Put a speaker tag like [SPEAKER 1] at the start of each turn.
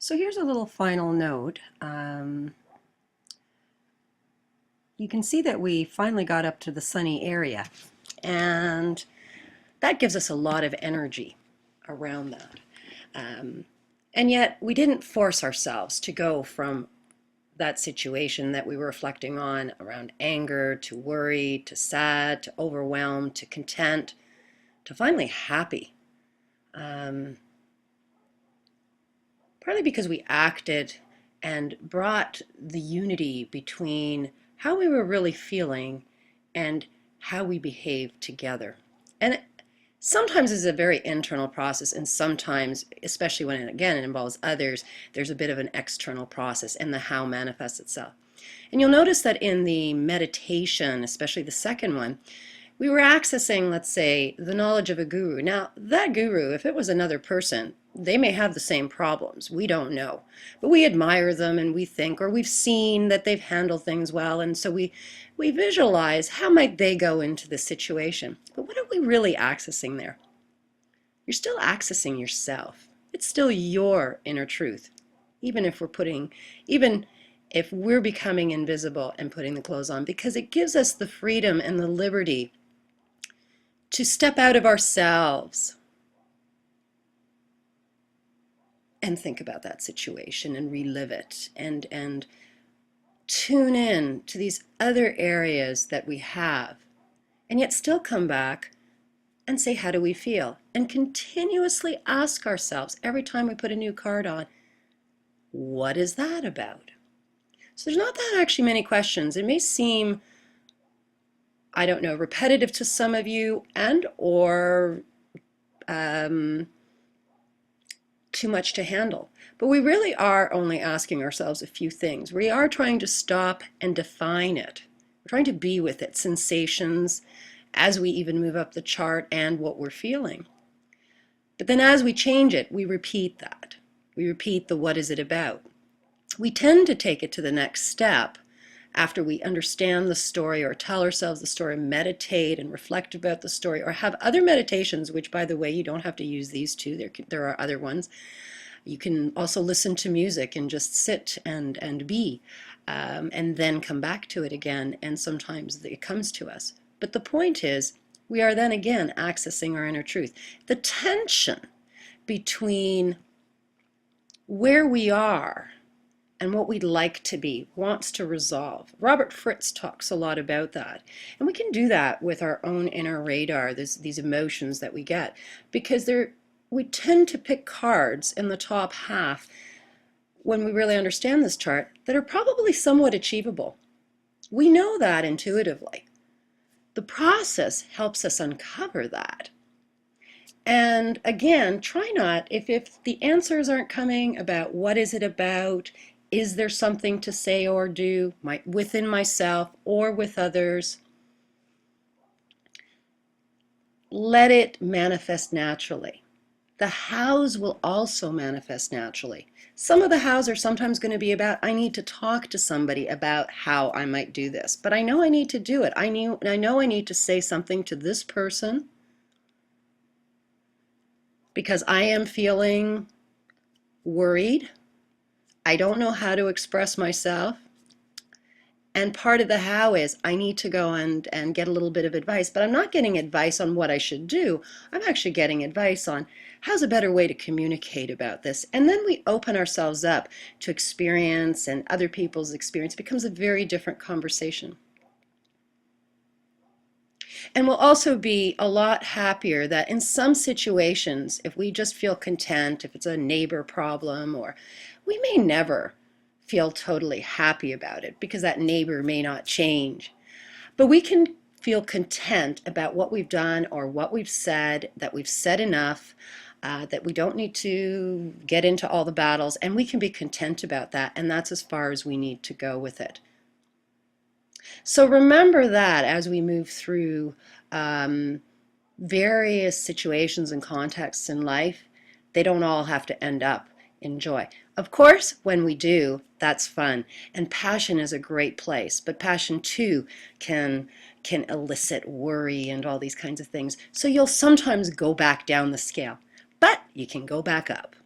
[SPEAKER 1] So here's a little final note. You can see that we finally got up to the sunny area, and that gives us a lot of energy around that. And yet we didn't force ourselves to go from that situation that we were reflecting on around anger to worry to sad to overwhelmed to content to finally happy. Partly because we acted and brought the unity between how we were really feeling and how we behaved together. And sometimes it's a very internal process, and sometimes, especially when, again, it involves others, there's a bit of an external process, and the how manifests itself. And you'll notice that in the meditation, especially the second one, we were accessing, let's say, the knowledge of a guru. Now, that guru, if it was another person, they may have the same problems. We don't know. But we admire them, and we think, or we've seen that they've handled things well, and so we visualize how might they go into this situation. But what are we really accessing there? You're still accessing yourself. It's still your inner truth, even if we're becoming invisible and putting the clothes on, because it gives us the freedom and the liberty to step out of ourselves and think about that situation and relive it and tune in to these other areas that we have, and yet still come back and say, how do we feel? And continuously ask ourselves every time we put a new card on, what is that about? So there's not that actually many questions. It may seem, I don't know, repetitive to some of you and or too much to handle. But we really are only asking ourselves a few things. We are trying to stop and define it. We're trying to be with it, sensations, as we even move up the chart and what we're feeling. But then as we change it, we repeat that. We repeat the what is it about. We tend to take it to the next step after we understand the story or tell ourselves the story, meditate and reflect about the story, or have other meditations, which, by the way, you don't have to use these two. There are other ones. You can also listen to music and just sit and be, and then come back to it again, and sometimes it comes to us. But the point is, we are then again accessing our inner truth. The tension between where we are and what we'd like to be wants to resolve. Robert Fritz talks a lot about that. And we can do that with our own inner radar, these emotions that we get, because we tend to pick cards in the top half when we really understand this chart that are probably somewhat achievable. We know that intuitively. The process helps us uncover that. And again, try not, if the answers aren't coming about what is it about, is there something to say or do within myself or with others, let it manifest naturally. The hows will also manifest naturally. Some of the hows are sometimes going to be about, I need to talk to somebody about how I might do this, but I know I need to do it. I know I need to say something to this person because I am feeling worried. I don't know how to express myself. And part of the how is I need to go and get a little bit of advice, but I'm not getting advice on what I should do. I'm actually getting advice on how's a better way to communicate about this. And then we open ourselves up to experience and other people's experience. It becomes a very different conversation. And we'll also be a lot happier that in some situations, if we just feel content, if it's a neighbor problem, or we may never feel totally happy about it because that neighbor may not change. But we can feel content about what we've done or what we've said, that we've said enough, that we don't need to get into all the battles, and we can be content about that, and that's as far as we need to go with it. So remember that as we move through various situations and contexts in life, they don't all have to end up in joy. Of course, when we do, that's fun. And passion is a great place, but passion too can elicit worry and all these kinds of things. So you'll sometimes go back down the scale, but you can go back up.